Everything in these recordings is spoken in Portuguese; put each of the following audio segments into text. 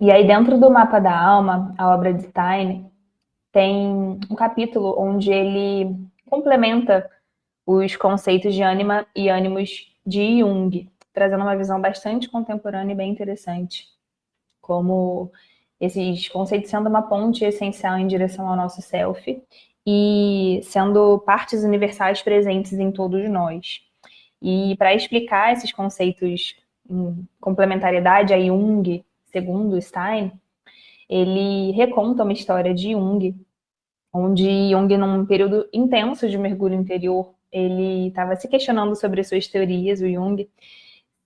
E aí, dentro do Mapa da Alma, a obra de Stein, tem um capítulo onde ele complementa os conceitos de ânima e ânimos de Jung, trazendo uma visão bastante contemporânea e bem interessante, como esses conceitos sendo uma ponte essencial em direção ao nosso self e sendo partes universais presentes em todos nós. E para explicar esses conceitos em complementariedade a Jung, segundo Stein, ele reconta uma história de Jung, onde Jung, num período intenso de mergulho interior, ele estava se questionando sobre suas teorias, o Jung,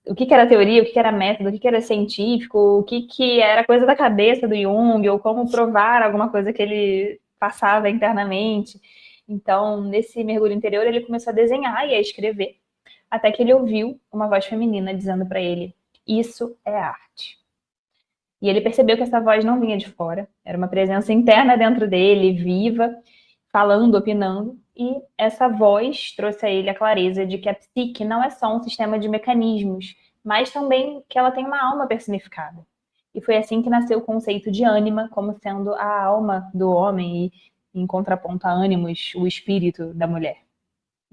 o que era teoria, o que era método, o que era científico, o que era coisa da cabeça do Jung, ou como provar alguma coisa que ele passava internamente. Então, nesse mergulho interior, ele começou a desenhar e a escrever, até que ele ouviu uma voz feminina dizendo para ele: "Isso é arte". E ele percebeu que essa voz não vinha de fora, era uma presença interna dentro dele, viva, falando, opinando, e essa voz trouxe a ele a clareza de que a psique não é só um sistema de mecanismos, mas também que ela tem uma alma personificada. E foi assim que nasceu o conceito de ânima como sendo a alma do homem e em contraponto a ânimos, o espírito da mulher.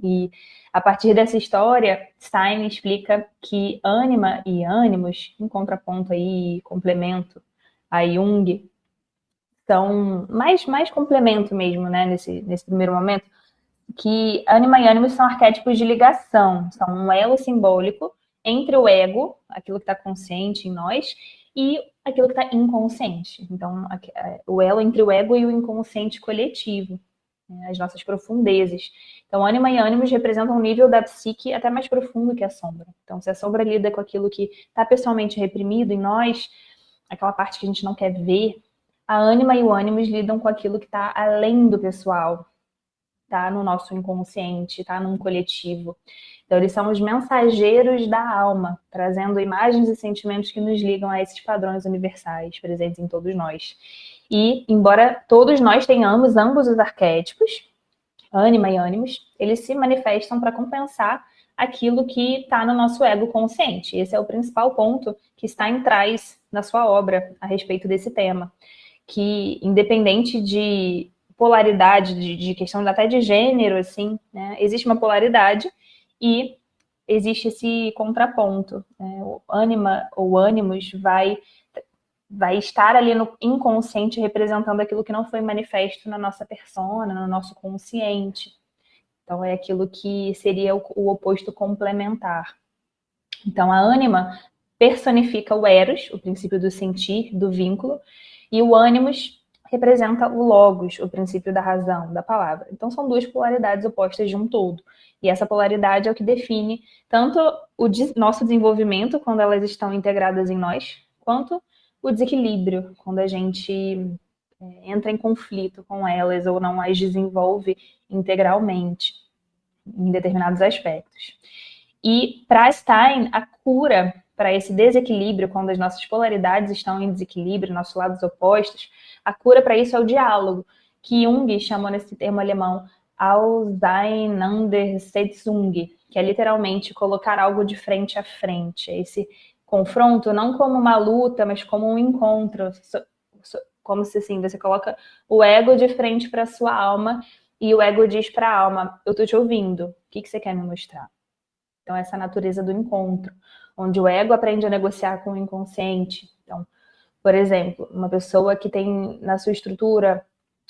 E a partir dessa história, Stein explica que ânima e ânimos, em contraponto aí, complemento a Jung, são mais complemento mesmo, né, nesse primeiro momento, que ânima e ânimos são arquétipos de ligação, são um elo simbólico entre o ego, aquilo que está consciente em nós, e aquilo que está inconsciente. Então, o elo entre o ego e o inconsciente coletivo, né, as nossas profundezas. Então, ânima e ânimos representam um nível da psique até mais profundo que a sombra. Então, se a sombra lida com aquilo que está pessoalmente reprimido em nós, aquela parte que a gente não quer ver, a ânima e o ânimos lidam com aquilo que está além do pessoal, tá no nosso inconsciente, tá num coletivo. Então, eles são os mensageiros da alma, trazendo imagens e sentimentos que nos ligam a esses padrões universais presentes em todos nós. E, embora todos nós tenhamos ambos os arquétipos, ânima e ânimos, eles se manifestam para compensar aquilo que está no nosso ego consciente. Esse é o principal ponto que está em trás da sua obra a respeito desse tema, que independente de polaridade, de questão até de gênero, assim, né, existe uma polaridade e existe esse contraponto. Né? O ânima ou ânimos vai estar ali no inconsciente representando aquilo que não foi manifesto na nossa persona, no nosso consciente. Então, é aquilo que seria o oposto complementar. Então, a ânima personifica o eros, o princípio do sentir, do vínculo, e o ânimos representa o logos, o princípio da razão, da palavra. Então, são duas polaridades opostas de um todo. E essa polaridade é o que define tanto o nosso desenvolvimento, quando elas estão integradas em nós, quanto o desequilíbrio, quando a gente entra em conflito com elas ou não as desenvolve integralmente em determinados aspectos. E para Stein, a cura para esse desequilíbrio, quando as nossas polaridades estão em desequilíbrio, nossos lados opostos, a cura para isso é o diálogo, que Jung chamou nesse termo alemão Auseinandersetzung, que é literalmente colocar algo de frente a frente. Esse confronto não como uma luta, mas como um encontro, como se assim, você coloca o ego de frente para a sua alma e o ego diz para a alma: eu estou te ouvindo, o que você quer me mostrar? Então, essa natureza do encontro, onde o ego aprende a negociar com o inconsciente. Então, por exemplo, uma pessoa que tem na sua estrutura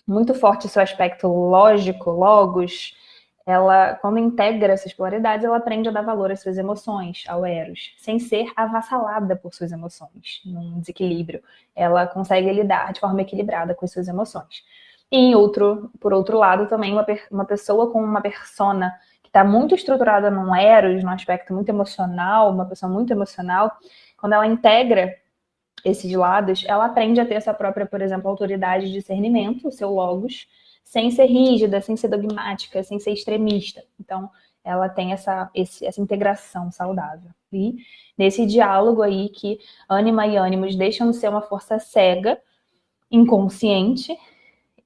muito forte o seu aspecto lógico, logos, ela, quando integra essas polaridades, ela aprende a dar valor às suas emoções, ao eros, sem ser avassalada por suas emoções, num desequilíbrio. Ela consegue lidar de forma equilibrada com as suas emoções. E por outro lado, também uma pessoa com uma persona que está muito estruturada num eros, num aspecto muito emocional, uma pessoa muito emocional, quando ela integra esses lados, ela aprende a ter essa própria, por exemplo, autoridade de discernimento, o seu logos, sem ser rígida, sem ser dogmática, sem ser extremista. Então, ela tem essa integração saudável. E nesse diálogo aí que ânima e ânimos deixam de ser uma força cega, inconsciente,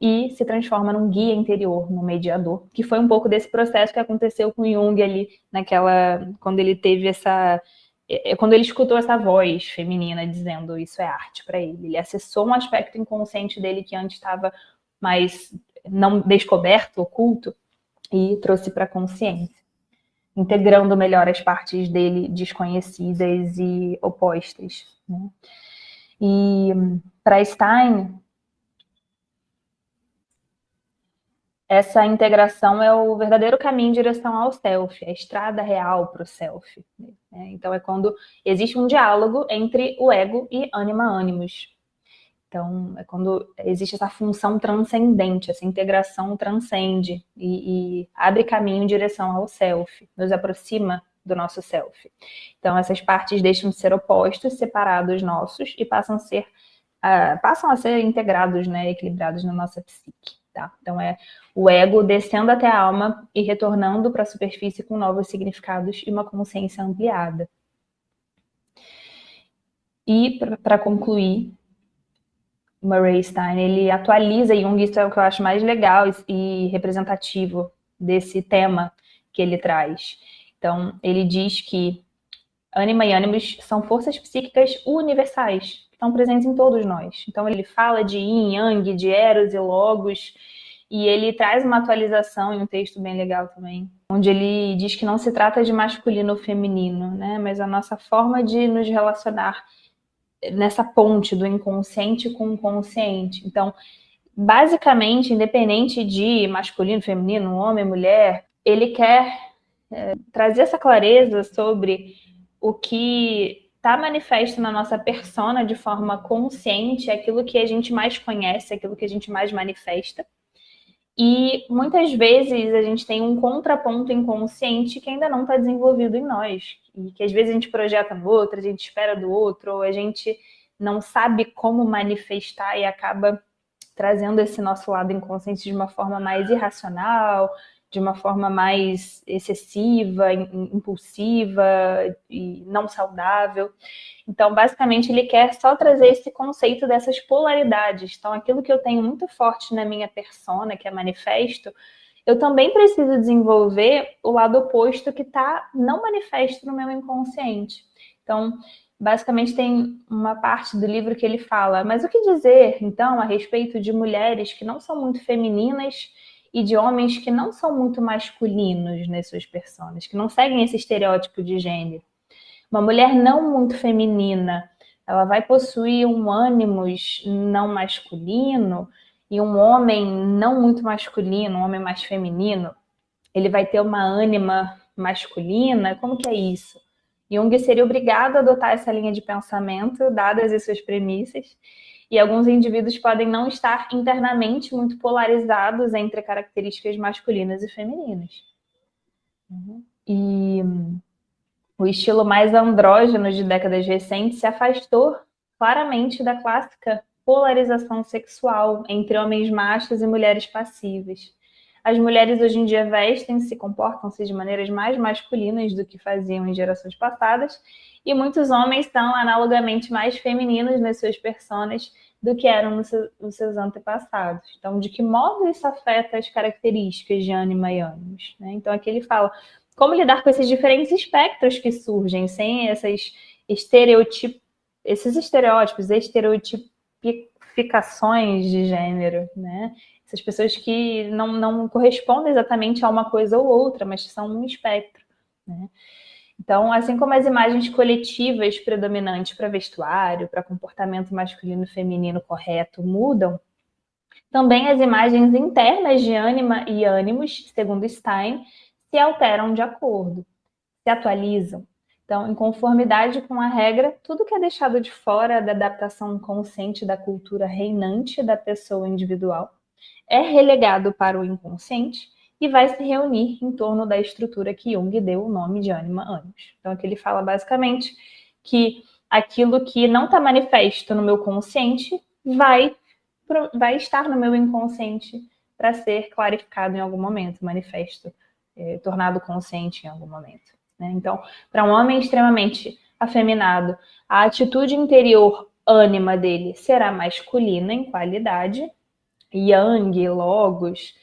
e se transforma num guia interior, num mediador, que foi um pouco desse processo que aconteceu com Jung ali, quando ele teve quando ele escutou essa voz feminina dizendo isso é arte para ele, ele acessou um aspecto inconsciente dele que antes estava mais não descoberto, oculto, e trouxe para a consciência, integrando melhor as partes dele desconhecidas e opostas, né? E para Stein, essa integração é o verdadeiro caminho em direção ao self, a estrada real para o self, né? Então é quando existe um diálogo entre o ego e anima animus. Então é quando existe essa função transcendente, essa integração transcende e abre caminho em direção ao self, nos aproxima do nosso self. Então essas partes deixam de ser opostos, separados nossos e passam a ser integrados, né, equilibrados na nossa psique. Tá? Então é o ego descendo até a alma e retornando para a superfície com novos significados e uma consciência ampliada. E para concluir, Murray Stein, ele atualiza Jung, isso é o que eu acho mais legal e representativo desse tema que ele traz. Então, ele diz que ânima e ânimos são forças psíquicas universais, que estão presentes em todos nós. Então, ele fala de yin, yang, de eros e logos, e ele traz uma atualização em um texto bem legal também, onde ele diz que não se trata de masculino ou feminino, né? Mas a nossa forma de nos relacionar nessa ponte do inconsciente com o consciente. Então, basicamente, independente de masculino, feminino, homem, mulher, ele quer trazer essa clareza sobre o que está manifesto na nossa persona de forma consciente, aquilo que a gente mais conhece, aquilo que a gente mais manifesta. E muitas vezes a gente tem um contraponto inconsciente que ainda não está desenvolvido em nós. E que às vezes a gente projeta no outro, a gente espera do outro, ou a gente não sabe como manifestar e acaba trazendo esse nosso lado inconsciente de uma forma mais irracional, de uma forma mais excessiva, impulsiva e não saudável. Então, basicamente, ele quer só trazer esse conceito dessas polaridades. Então, aquilo que eu tenho muito forte na minha persona, que é manifesto, eu também preciso desenvolver o lado oposto que está não manifesto no meu inconsciente. Então, basicamente, tem uma parte do livro que ele fala, mas o que dizer, então, a respeito de mulheres que não são muito femininas e de homens que não são muito masculinos nas suas personas, que não seguem esse estereótipo de gênero? Uma mulher não muito feminina, ela vai possuir um ânimos não masculino, e um homem não muito masculino, um homem mais feminino, ele vai ter uma ânima masculina? Como que é isso? Jung seria obrigado a adotar essa linha de pensamento, dadas as suas premissas, e alguns indivíduos podem não estar internamente muito polarizados entre características masculinas e femininas. E o estilo mais andrógeno de décadas recentes se afastou claramente da clássica polarização sexual entre homens machos e mulheres passivas. As mulheres hoje em dia vestem-se, comportam-se de maneiras mais masculinas do que faziam em gerações passadas, e muitos homens são analogamente mais femininos nas suas personas do que eram nos seus antepassados. Então, de que modo isso afeta as características de ânima e ânimos, né? Então, aqui ele fala como lidar com esses diferentes espectros que surgem, sem esses estereótipos, estereotipificações de gênero, né? Essas pessoas que não correspondem exatamente a uma coisa ou outra, mas são um espectro, né? Então, assim como as imagens coletivas predominantes para vestuário, para comportamento masculino e feminino correto mudam, também as imagens internas de ânima e ânimos, segundo Stein, se alteram de acordo, se atualizam. Então, em conformidade com a regra, tudo que é deixado de fora da adaptação consciente da cultura reinante da pessoa individual é relegado para o inconsciente e vai se reunir em torno da estrutura que Jung deu o nome de ânima-ânimos. Então, aqui ele fala basicamente que aquilo que não está manifesto no meu consciente vai estar no meu inconsciente para ser clarificado em algum momento, manifesto, tornado consciente em algum momento, né? Então, para um homem extremamente afeminado, a atitude interior ânima dele será masculina em qualidade, yang, logos,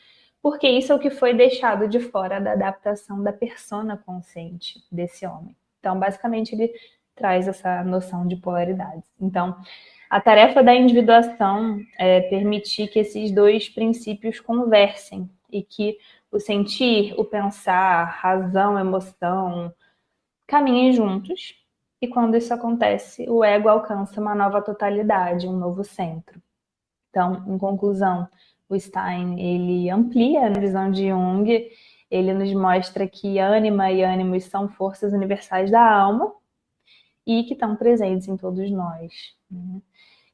porque isso é o que foi deixado de fora da adaptação da persona consciente desse homem. Então, basicamente, ele traz essa noção de polaridades. Então, a tarefa da individuação é permitir que esses dois princípios conversem e que o sentir, o pensar, razão, emoção, caminhem juntos. E quando isso acontece, o ego alcança uma nova totalidade, um novo centro. Então, em conclusão, o Stein ele amplia a visão de Jung, ele nos mostra que ânima e ânimos são forças universais da alma e que estão presentes em todos nós. Né?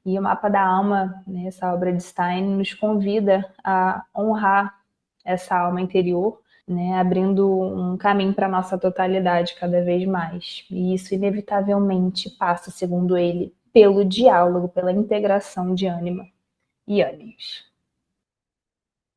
E o Mapa da Alma, né, essa obra de Stein, nos convida a honrar essa alma interior, né, abrindo um caminho para a nossa totalidade cada vez mais. E isso, inevitavelmente, passa, segundo ele, pelo diálogo, pela integração de ânima e ânimos.